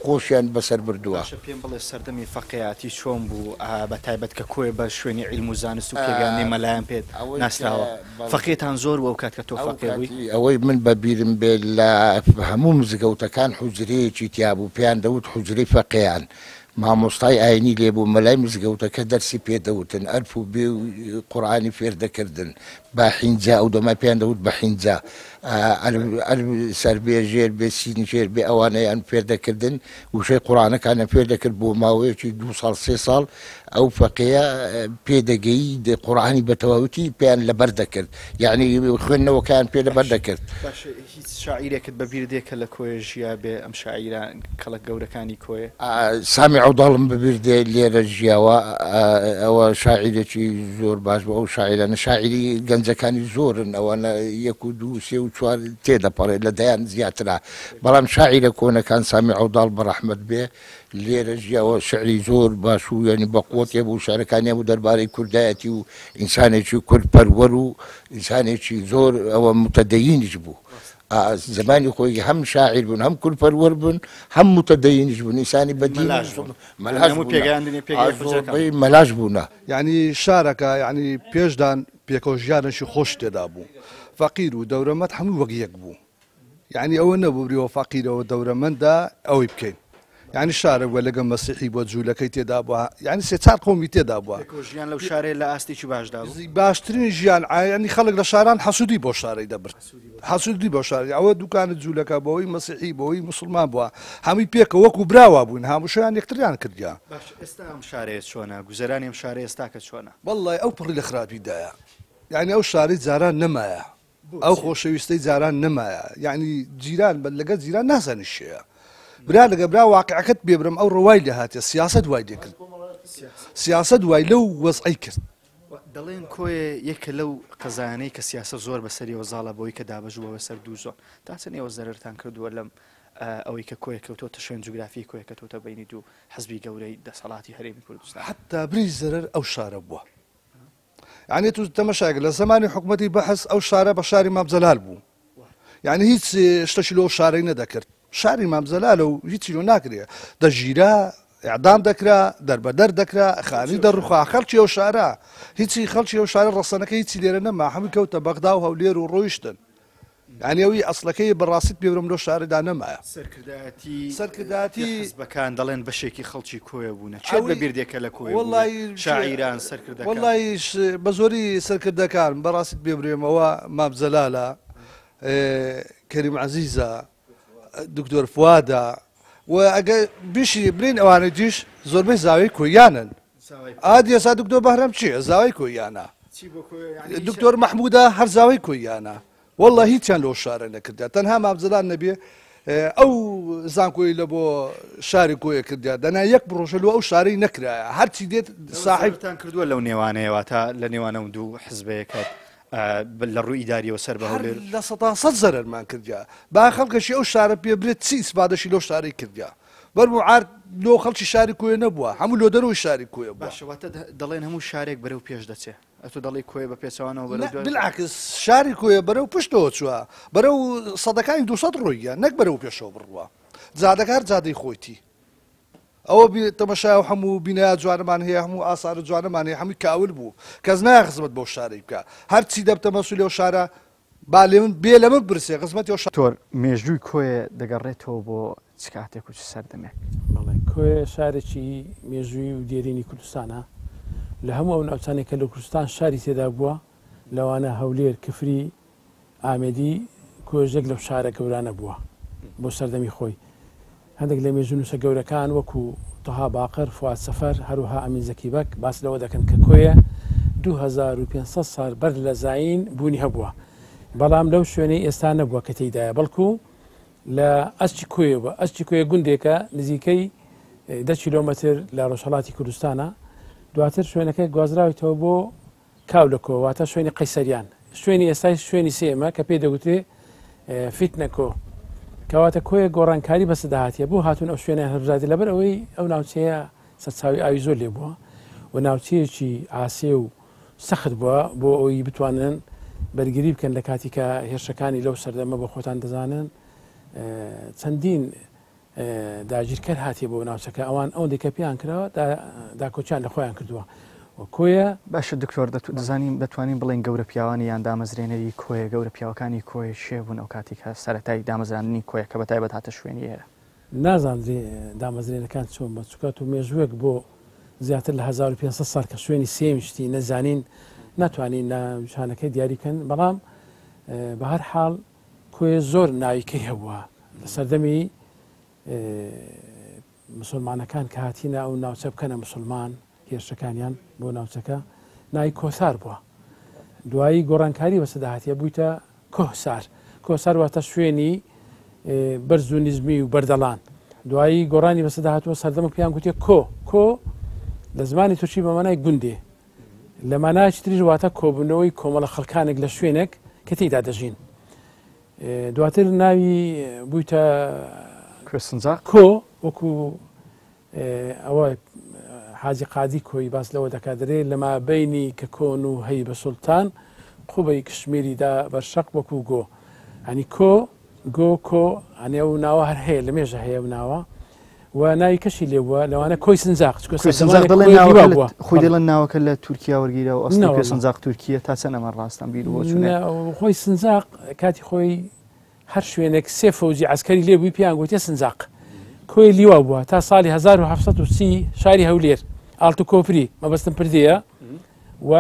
خۆشیان بەسەر بردووە پێم بڵێ سەردەمی فەقیاتی چۆن بوو بە تایبەت کە کۆیە بە شوێنی عیلم و زانست و پێگانی مەلایەن پێت ناسراوە فەقیتان زۆر وەو کات کە تۆ فەقیە بووی ئەوەی من بەبیرم بێت لە هەموو مزگەوتەکان حوجرەیەکی تیا بوو پێیان دەوت حوجرەی فەقییان مامۆستای ئاینی لێبوو مەلای مزگەوتەکە دەرسی پێدەوتن ئەرف و بێ و قورئانی فێر دەکردن بە حینجا ئەو دەمای پێیان دەوت بە حینجا سەربێژێر بێ سینجێر بێ ئەوانەیان فێر دەکردن وشەی قورئانەکانە فێر دەکرد بۆ ماوەیەکی 2 ساڵ 3 ساڵ ئەو فەقیە پێدەگەی قورئانی بە تەواوەتی پێیان لەبەر دەکرد یعنی خوێندنەوەکان پێ لەبەر دەکرد هیچ شاعیرێکت بەبیر دێکە لە کۆیە ژیا بێ ئەم شاعیران کەڵک گەورەکانی کۆیە سامی عەوضاڵم بەبیر دێ لێرە ژیاوە ئەوە شاعیرێکی زۆر باش بوو ئەو شاعیرانە شاعیری گەنجەکانی زۆرن ئەوانە 1 و 2 3 و 4 تێدەپەڕێت لە دەیان زیاترە بەڵام شاعیرە کۆنەکان سامی عەوضاڵ بەڕەحمەت بێ لێرە ژیاوە شعری زۆر باش و یعنی بەقووەتێ بوو شارەکانی بوو دەربارەی کوردایەتی و ئینسانێکی کورد و ئینسانێکی زۆر ئەوە متەدەیینیش بوو زمانی خۆی هەم شاعیر بوون هەم کورپەروەر بوون هەم متەدەیینیش بوون ئینسانی بەدین مەلاش بوونە یعنی شارەکە یعنی پێشدان پێکەوە ژیانێکی خۆش تێدا بوو فەقیر و دەورەمەند هەموو وەک یەک بوو یعنی ئەوە نەبوو بریەوە فەقیرەوە دەورەمەندە ئەوەی بکەین یعنی شارە وە لەگە مەسیحی بۆ جوولەکەی تێدا بووە یعنی سێ-چار قۆمی تێدا بووە ژیان لەو شارێ لە ئاستێکی باشدا بوو باشترین ژیان ینی خەڵک لە شاران حەسوودی بۆ شارەی دەبرد حەسوودی بۆ شاری ئەوە دوکانت جوولەکە بەوەی مەسیحی بەوەی موسڵمان بووە هەمووی پێکە وەکو براوە بوون هەمووشیان یەکتریان کردیا ئێستا ئەم شارەیە چۆنە گوزەرانی ئەم شارە ئێستاکە چۆنە وەڵڵای ئەو پڕی لە خراپیدایە یعنی ئەو شاری جاران نەمایە ئەو خۆشەویستەی جاران نەمایە یعنی جیران لەگە جیران نازانی شەیە برا لەگە برا واقعەکەت بێبرم ئەو ڕەوای لە هاتێ سیاست وای دەکرد سیاست دوای لەو وەزعی کرد دەڵێن کۆیە یەکە لەو قەزایانەی کە سیاسە زۆر بەسەریەوە زاڵە بۆی کە دابەژووە بەسەر دوو زۆن تا چەند ئێوە زەرتان کردووە لەم ئەوەی کە کۆیە کەوتۆتە شوێن جوگرافی کۆیە کەوتۆتە بینی دوو حزبی گەورەی دەسەڵاتی هەرێمی کوردستان حتا بری زەرەر ئەو شارە بووە یعنی تو تەمەشاگە لە زمانی حکوومەتی بەحەس ئەو شارە بە شاری مامزەلال بوو یعنی هیچ شتەشی لەو شارەی نەدەکرد شاری مامزەلالە و هیچی لۆ ناکرێ دەژیرا ئەعدام دەکرا دەربەدەر دەکرا خانی دەڕوخا خەڵکی ئەو شارە هیچی خەڵکی ئەو شارە ڕەسەنەکە هیچی لێرە نەما هەمووی کەوتە بەغدا و هەولێر و ڕۆیشتن یعنی ئەوی ئەسڵەکەی بەڕاستیت پێبرم لەو شارەدا نەمایە سەرکردایەتی حزبەکان دەڵێن بەشێکی خەڵکی کۆیە بوونە چێ بە بیردێکە لە کۆی وڵی شاعیران سەرکردەکان وڵی بە زۆری سەرکردەکان بەڕاستیت پێبرێمەوە مامزەلالە کەریم عەزیزە دکتۆر فوادە و ئەگە بیشی برین ئەوانە دیش زۆربەی زاوی کۆیانن ئادی ئێستا دکتۆر بەهرەم چییە زاوی کۆیانە دکتۆر مەحموودە هەر زاوی کۆیانە والله هیچیان لەو شارە نەکردیا تەنها مامزەلان نەبێ ئەو زانکۆی لە بۆ شاری کۆیە کردیا دەنا یەک بڕۆژە لەوە ئەو شارەی نەکرایە هەرچی دێت ساحبتان کردووە لەو نێوانەیەوە تا لە نێوانە و دوو حزبەیەکات لە ڕووی ئیداریەوە سەر بە هەولێر لە 100 زەرەرمان کردیا با خەڵکەشی ئەو شارە پێ برێت چی ئیسپادەشی لەو شارەی کردیا بەرمو عارد لۆ خەڵکی شاری کۆیە نەبووە هەموو لۆ دەرەوەی شاری کۆیە بووە باشەواتە دەڵێن هەموو شارێک بەرەو پێش دەچێ ئەتو دەڵی کۆیە بە پێچەوانەوە بەرەو بالعکس شاری کۆیە بەرەو پشتەوە چووە بەرەو سەدەکانی 200 ڕۆیە نەک بەرەو پێشەوە بڕوە جادەکار جادەی خۆیتی ئەوە تەمەشای هەموو بینایە جوانەمان هەیە هەموو ئاسارە جوانەمان هەیە هەمووی کاول بوو کەس نایە خزمەت بۆ شارەی بکە هەرچی دەبتە مەسوولی ئەو شارە با لێ من بێ لە من برسێ خزمەتی ئەو تۆر مێژووی کۆیە دەگەڕێتەوە بۆ چ کاتێک و چ سەردەمێک بەڵێ کۆیە شارێکی مێژووی و دێرینی کوردستانە لە هەموو ئەو ناوچانێک کە لە کوردستان شاری تێدا بووە لەوانە هەولێر کفری ئامێدی کۆژێک لەو شارە گەورانە بووە بۆ سەردەمی خۆی هەندێک لە مێژوو نووسە گەورەکان وەکو تەها باقر فواد سەفەر هەروها ئەمین زەکیبەک باس لەوە دەکەن کە کۆیە 2500 ساڵ بەر لە زاین بوونی هەبووە بەڵام لەو شوێنەی ئێستا نەبووە کە تێیدایە بەڵکو لە ئەسچی کۆیەوە ئەسچی کۆیە گوندێکە نزیکەی 10 کیلۆمەتر لە ڕۆژهەڵاتی کوردستانە دواتر شوێنەکەی گوازراویتەوە بۆ کاولەکۆ واتە شوێنی قەیسەریان شوێنی ئێستای شوێنی سێمە کە پێی دەگوترێ فیتنەکۆ کەواتە کۆیە گۆڕانکاری بەسەداهاتیە بۆ هاتوون ئەو شوێنیان هەربژاتی لەبەر ئەوەی ئەو ناوچەیە سەرچاوی ئاوی زۆر لێ بووە و ناوچەیەکی ئاسێ و سەخت بووە بۆ ئەوی بتوانن بەرگری بکەن لە کاتی کە هێرشەکانی لەو سەردەمە بە خۆتان دەزانن چەندین داگیرکەر هاتیە بۆ ناوچەکە ئەوان ئەو دیکە پیان کراوە داکۆچیان لە خۆیان کردووە کۆیە باشە دکتۆر دەزانین دەتوانین بڵێن گەورە پیاوانی یان دامەزرێنەری کۆیە گەورە پیاوەکانی کۆی شێبوون ئەو کاتی کە سەرەتای دامەزرانی کۆیە کە بەتایبەت هاتە شوێنی هەیە نازانرێ دامەزرێنەکان چۆن بە چکات و مێژوویەک بۆ زیاتر لە 1500 ساڵ کە شوێنی سێمیشتی نەزانین ناتوانین ناوچانەکەی دیاریکەن بەڵام بە هەر حاڵ کۆیە زۆر ناویکەی هەبووە لە سەردەمی مسلمانەکان کە هاتیینە ئەو ناوچە بکەنە مسلمان هێرشەکانیان بۆ ناوچەکە ناوی کۆسار بووە دوایی گۆڕانکاری بەسەداهاتیە بوویتە کۆسار واتە شوێنی بەرز و نزمی و بەردەڵان دوایی گۆڕانی بەسەداهاتوە سەردەمە پیان گوتێ کۆ لە زمانی تورکی بە مانای گوندێ لە مانایکی تریژ واتە کۆبوونەوەی کۆمەڵە خەڵکانێک لە شوێنێک کە تێیدا دەژین دواتر ناوی بوویتە کۆ وەکو ئەوە حاجی قادی کۆی باس لەوە دەکاتدرێ لەما بینی کە کۆن و هەی بە سوڵتان خوبەی کشمیریدا بەرشەق وەکو گۆ ئەنی کۆ ئەنێ و ناوە هەر هەیە لە مێژە هەیە و ناوە و ناوی کەشی لێ بووە لەوانە کۆی سنجاق خۆی دەڵێن ناوەکە لە تورکیا وەرگیرە و ئەسڵ سنجاق تورکیە تا چەند ئەمە ڕاستان بیر خۆی سنجاق کاتی خۆی هەر شوێنێک سێ فەوجی عسکەری لێ بووی پیان گوتێ سنجاق کۆی لیوا بووە تا ساڵی 1730 شاری هەولێر ئاڵتو کۆپری مەبەستم پردەیە و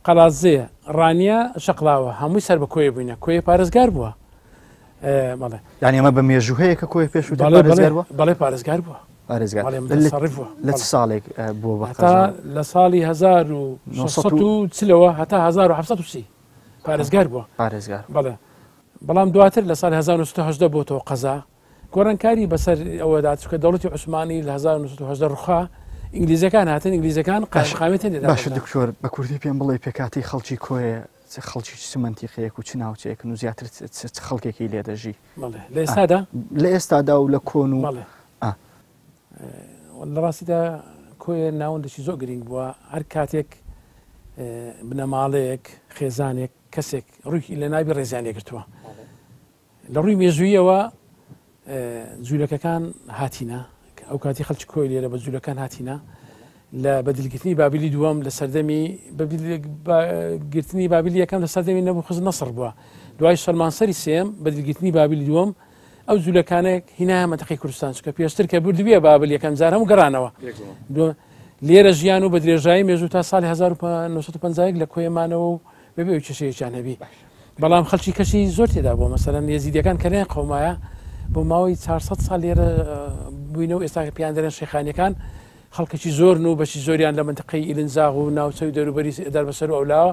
قەڵازەیە ڕانیە شەقڵاوە هەمووی سەر بە کۆیە بووینە کۆیە پارێزگار بووە بەڵێ یانی ئەمە بە مێژوو هەیە کە کۆی پێش بەڵێ پارێزگار بووە لە چ ساڵێک بۆ لە ساڵی 1940ەوە هەتا 1730 پارێزگار بووە بەڵێ بەڵام دواتر لە ساڵی 1970 بۆتەوە قەزا گۆڕانکاری بەسەر ئەوە داچکە دەوڵەتی عوسمانی لە 1970 ڕوخا ئینگلیزەکان هاتن ئینگلیزەکان قاشخامێتن باشە دکتۆر بە کوردی پێم بڵێ پێکاتی خەڵکی کۆیە خەڵکی سمەنتیقەیەک و چ ناوچەیەکن و زیاتر خەڵکێکی لێ دەژی لە ئێستادا لە ئێستادا و لە کۆن و لە ڕاستیدا کۆیە ناوەندێکی زۆر گرنگ بووە هەر کاتێک بنەماڵەیەک خێزانێک کەسێک ڕووی لە ناوی ڕێزیانێ گرتووە لە ڕووی مێژوویەوە جوولەکەکان هاتینە ئەو کاتی خەڵکی کۆی لێرە بە جوولەکان هاتینە لە بەدلگرتنی بابلی دووەم لە سەردەمی گرتنی بابلی یەکەم لە سەردەمی نەبوخز نەسڕ بووە دوای سەلمانسەری سێم بەدلگرتنی بابلی دووەم ئەو جوولەکانێک هینایە مەتەقی کوردستان چکە پێشتر کە بردوویە بابل یەکەم جار هەموو گەڕانەوە لێرە ژیان و بە درێژایی مێژوو تا ساڵی 1950 لە کۆیەمانەوە و بەبێ کێشەیەکیان هەبی بەڵام خەڵکی کەشی زۆر تێدا بووە مەسەلەن یەزیدیەکان کەلێن قەومایە بۆ ماوەی 400 ساڵ لێرە بووینەوە ئێستا پیان دەرێن شێخانیەکان خەڵکێکی زۆر و بەشی زۆریان لە منتقەی ئیلنزاغ و ناوچەی دەوروبەری دەربەسەر و ئەولاوە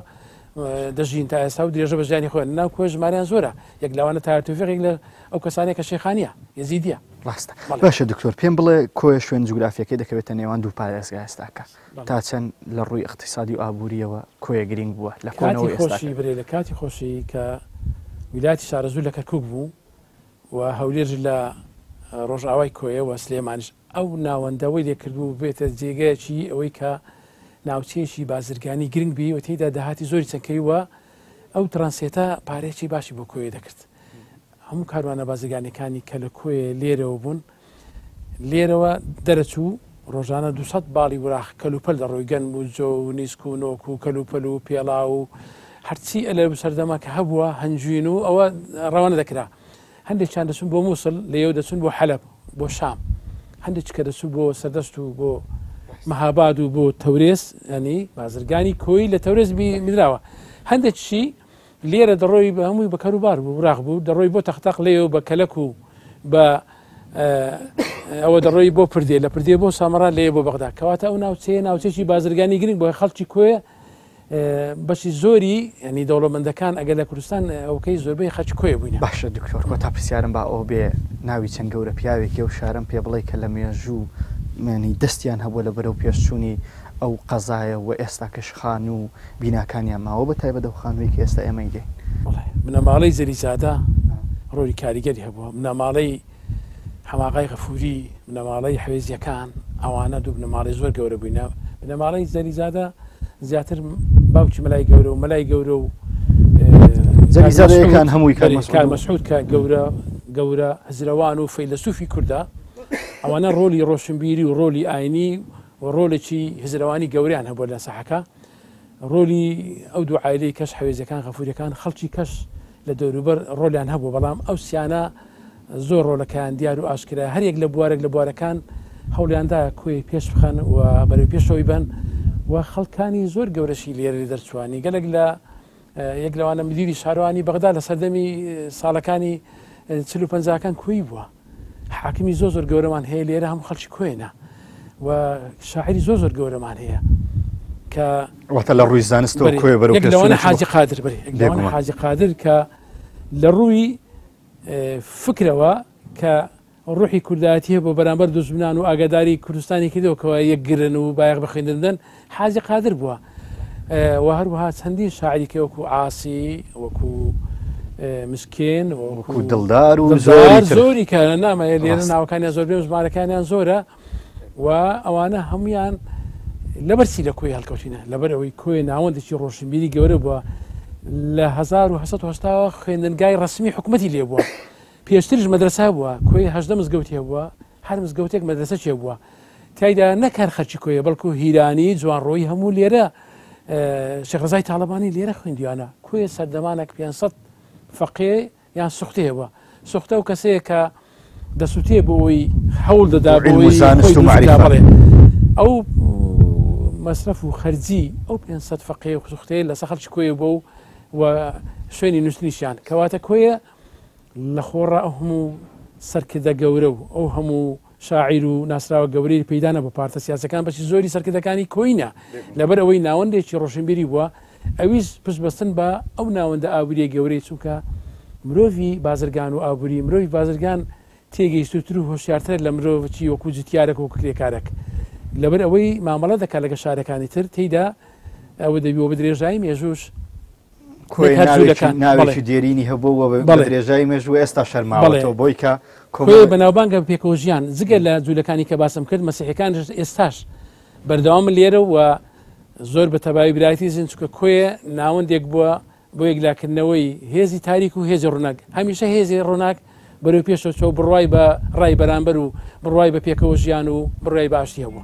دەژین تا ئێستا و درێژە بە ژیانی خۆیان ناو کۆ ژمارەیان زۆرە یەک لاوانە تارتوفێقێک لە ئەو کەسانێک کە شێخانیە یەزیدیە ڕاستە باشە دکتۆر پێم بڵێ کۆیە شوێن جوگرافیەکەی دەکەوێتە نێوان دوو پارێزگا ئێستاکە تا چەند لە ڕووی اقتصادی و ئابوووریەوە کۆیە گرنگ بووە لە کۆنەوە ئێستاخۆشی برێ لە کاتی خۆشی کە ویلاتی شارەزوو لە کەرکووک بوو و هەولێر لە ڕۆژئاوای کۆیە و سلێمانش ئەو ناوەندەوەی لێکردبوو بێتە جێگەیەکی ئەوەی کە ناوچێشی بازرگانی گرنگ بی و تێیدا داهاتی زۆری چەندکەیوە ئەو ترانسێتە پارێکی باشی بۆ کۆیە دەکرد هەموو کاروانە بازرگانەکانی کە لە کۆیە لێرەوە بوون لێرەوە دەرەچوو ڕۆژانە 200 باڵی وراخ کەلوپەل دەڕۆی گەن و جۆ و نیسک و نۆک و کەلوپەل و پێڵا و هەرچی ئەلە سەردەما کە هەبووە هەنجوین و ئەوە ڕەوانە دەکرا هەندێکیان دەچون بۆ مووسڵ لێو دەچون بۆ حەلەب بۆ شام هەندێک کە دەچوو بۆ سەردەست و بۆ مەهاباد و بۆ تەورێز ینی بازرگانی کۆی لە تەورێز میراوە هەندێکشی لێرە دەڕۆی بە هەمووی بە کەروبار بوو ڕاق بوو دەڕۆی بۆ تەختەق لێو بە کەلک و بە ئەوە دەڕۆی بۆ پردێ لە پردێ بۆ سامەڕا لێ بۆ بەغدا کەواتە ئەو ناوچەیە ناوچێکی بازرگانی گرنگ بۆ خەڵکی کۆیە بەشی زۆری ینی دەوڵەمەندەکان ئەگەر لە کوردستان ئەوکەی زۆربەی خەڵکی کۆیە بووینە باشە دکتۆر کۆ تا پرسیارم با ئەو بێ ناوی چەند گەورە پیاوێکی و شارم پێ بڵێ کە لە مێژوو منی دەستیان هەبووە لە بەرەو پێشچوونی ئەو قەزایە و ئێستا کەشخان و بیناکانیان ماوە بە تایبەت ئەو خانووی کە ئێستا ئێمەی دێ بنەماڵەی زەریزادە ڕۆری کاریگەری هەبووە بنەماڵەی حەماقای غەفوری بنەماڵەی حوێزیەکان ئەوانە دوو بنەماڵی زۆر گەورە بووینە بنەماڵەی زەریزادە زیاتر باوکی مەلای گەورە و مەلای گەورە و زەریزادەکان هەمووی کار مەسعود کە گەورە هەزرەوان و فەیلسوفی کووردا ئەوانە ڕۆلی ڕۆشنبیری و ڕۆلی ئاینی و ڕۆلێکی هزرەوانی گەوریان هەبووە لە ساحەکە ڕۆلی ئەو دوو عایلەی کەش حوێزەکان غەفوریەکان خەڵکی کەش لە دەوروبەر ڕۆلیان هەبوو بەڵام ئەو سیانە زۆر ڕۆلەکان دیار و ئاشکرا هەرێک لە بوارێک لە بوارەکان هەوڵیاندا کۆی پێش بخەن و بەرەو پێشەوەی بن و خەڵکانی زۆر گەورەشی لێرە دەرچوانی گەلێک لە یەک لەوانە مدیری شارەوانی بەغدا لە سەردەمی ساڵەکانی 40-50کان کوی بووە حاکمی زۆر گەورەمان هەیە لێرە هەموو خەڵکی کۆیەنە و شاعری زۆر گەورەمان هەیە کە واتە لە ڕووی زانستەوە کۆیە بەرەو پێشەوەی حاجی قادر بەرێ حاجی قادر کە لە ڕووی فکرەوە کە ڕوحی کوردایەتی بۆ بەرامبەر دوژمنان و ئاگاداری کوردستانی کردەوەکەوە یەکگرن و بایەق بەخوێندن حاجی قادر بووە و هەروەها چەندین شاعری کە وەکو عاسی وەکو مسکێن وەکو دڵدار و زۆری کە نامەیە لێرە ناوەکانیان زۆر بێ ژمارەکانیان زۆرە و ئەوانە هەمویان لەبەرچی لە کۆی هەڵکەوتینە لەبەرەوەی کۆی ناوەندێکی ڕۆشنبیری گەورە بووە لە 1970 خوێندنگای ڕسمی حکوومەتی لێ بووە پێشترش مەدرسە بووە کۆی 18 مزگەوتی هەبووە هەر مزگەوتێک مەدرسە چێ بووە تایدا نەکار خەرچی کۆیە بەڵکو هیرانی جوانڕۆی هەموو لێرە شێخ تاڵەبانی لێرە خوێندیانە کۆیە سەردەمانێک 500 فەقێ یان سوختێ بووە سوختە و کەسەیە کە دەسووتێ بۆەوەی هەوڵ دەدا بڵێ ئەو مەصرف و خەرجی ئەو 500 فەقێ و سوختەیە لە سەخەڵکی کۆیە بۆ و شوێنی نووسنیشیان کەواتە کۆیە لە خۆڕە ئەو هەموو سەرکردە گەورە و ئەو هەموو شاعیر و ناسراوە گەورەی پەیدانە بە پارتە سیاسەکان بەشی زۆری سەرکردەکانی کۆینە لەبەر ئەوەی ناوەندێکی ڕۆشنبیری بووە ئەویش پشت بەستن بە ئەو ناوەندە ئابووریە گەورەی چونکە مرۆڤی بازرگان و ئابووری مرۆڤی بازرگان تێگەیشتوتر و هۆشیارتر لە مرۆڤکی وەکو جتیارێک و کرێکارێک لەبەر ئەوەی مامەڵە دەکات لەگە شارەکانی تر تێیدا ئەوە دەبیەوە بە درێژایی مێژوش ناوێکی دێرینی هەبوو بە درێژایی مێژوو ئێستا شەرماوەتەوە بۆی کە کۆیە بەناوبانگە پێکەوەژیان جگە لە جوولەکانی کە باسم کرد مەسیحەکان ئێستاش بەردەوام لێرە و زۆر بە تەباوی برایەتی زین چکە کۆیە ناوەندێک بووە بۆ یەکلاکردنەوەی هێزی تاریک و هێزی ڕووناک هەمیشە هێزی ڕووناک بەرەو پێشەوە چۆ بڕوای بە ڕای بەرامبەر و بڕوای بە پێکەوەژیان و بڕای باشی هەبوو.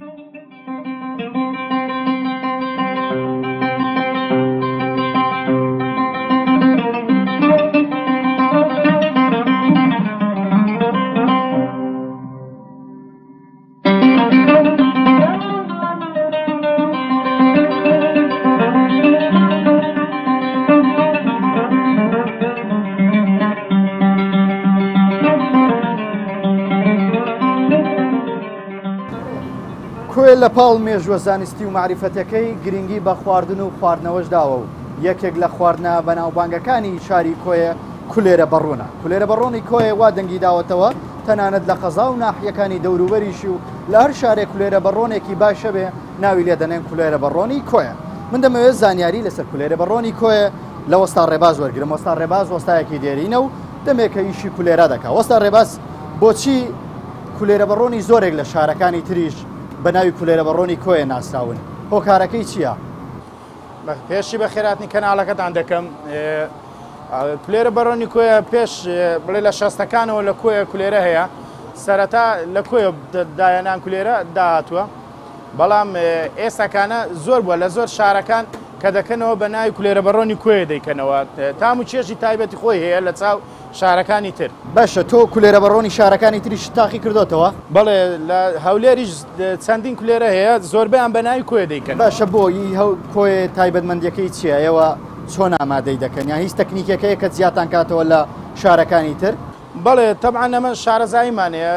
کۆیە لە پاڵ مێژوە زانستی و معریفەتەکەی گرنگی بە خواردن و خواردنەوەش داوە و یەکێک لە خواردنە بەناوبانگەکانی شاری کۆیە کولێرە بەڕۆنە. کولێرە بەڕۆنی کۆیە وا دەنگی داوەتەوە تەنانەت لە قەزا و ناحیەکانی دەوروبەریشی و لە هەر شارێک کولێرە بەڕۆنێکی باشە بێ ناوی لێ دەنێن کولێرە بەڕۆنی کۆیە. من دەمەوێت زانیاری لەسەر کولێرە بەڕۆنی کۆیە لە وەستا ڕێباز وەرگرم. وەستا ڕێباز وەستایەکی دێرینە و دەمێکە ئیشی کولێرە دەکات. وەستا ڕێباز بۆچی کولێرە بەڕۆنی زۆرێک لە شارەکانی تریش بە ناوی کولێرە بەڕۆنی کۆیە ناسراون هۆکارەکەی چییە؟ پێشی بە خێراتنی کەناڵەکەتان دەکەم. کولێرە بەڕۆنی کۆیە پێش بڵێ لە شەستەکانەوە لە کۆیە کولێرە هەیە سەرەتا لە کۆیە دایانان کولێرە داهاتووە بەڵام ئێستاکانە زۆر بووە لە زۆر شارەکان کە دەکەنەوە بە ناوی کولێرە بەڕۆنی کۆیە دەیکەنەوە تام و چێژی تایبەتی خۆی هەیە لە چاو شارەکانی تر. باشە تۆ کولێرە بەڕۆنی شارەکانی تریش تاقی کردوتەوە؟ بەڵێ لە هەولێریش چەندین کولێرە هەیە زۆربیان بە ناوی کۆیە دەیکەن. باشە بۆی کۆیە تایبەتمەندیەکەی چییە؟ ئێوە چۆن ئامادەی دەکەن یا هیچ تەکنیکەکەیە کە زیاتان کاتەوە لە شارەکانی تر؟ بەڵێ تەبعان ئەمە شارەزاییمانەیە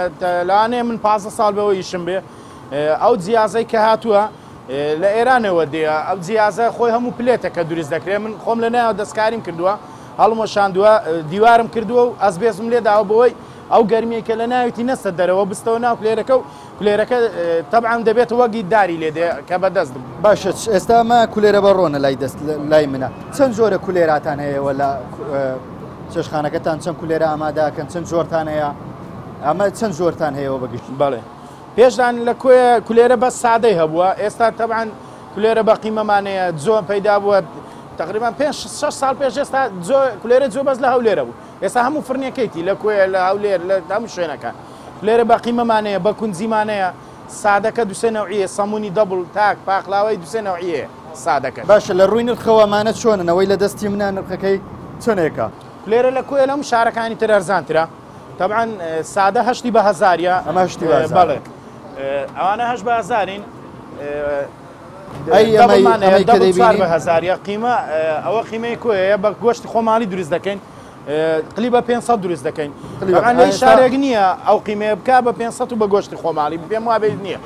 لەوانەیە من 15 ساڵ بەوە ئیشم بێ ئەو جیازەی کە هاتووە لە ئێرانەوە دێ ئەو جیازە خۆی هەموو پلێتەکە دروست دەکرێت. من خۆم لە ناوە دەستکاریم کردووە هەڵمۆشاندووە دیوارم کردووە و ئەسبێزم لێ داوە بەوەی ئەو گەرمیە کە لە ناویتی نەستە دەرەوە بستەوە ناو کولێرەکە و کولێرەکە تەبعان دەبێت وەگی داری لێدێ کە بەدەست باشە. ئێستا ئەمە کولێرە بەڕۆنە لای منە چەند جۆرە کولێراتان هەیەوە لە چێشخانەکەتان چەند کولێرە ئامادەکەن چەند جۆرتان هەیە ئەمە چەند جۆرتان هەیەەوە بەگشت؟ بەڵێ پێشدان لە کۆیە کولێرە بە سادەی هەبووە ئێستا تەبعان کولێرە بە قیمەمانەیە جۆ پەیدا بووە تقریبا 5-6 ساڵ پێش ئێستا کولێرە جۆ بەس لە هەولێرە بوو ئێستا هەموو فرنیەکەیتی لە کۆیە لە هەولێر لە هەموو شوێنەکان کولێرە بە قیمەمانەیە بە کونجیمانەیە سادەکە دوسێ نەوعیە سەمونی دەبڵ تاک پاقلاوەی دوسێ نەوعیە سادەکە. باشە لە ڕووی نرخەوەمانە چۆنەوەی لە دەستی منە نرخەکەی چۆنێکە؟ کولێرە لە کۆیە لەم شارەکانی تر ئەرزانترە تەبعان سادە 8 بە هەزاریە ئەمە 8 بەڵێ ئەوانە 8 بە هەزارین بە هەزاریە قیمە ئەوە قیمەی کۆیە بە گۆشتی خۆماڵی دروست دەکەین قلی بە 500 دروست دەکەین شارێک نییە ئەو قیمەیە بکە بە 500 و بە گۆشتی خۆماڵی پێم وابێت نییە.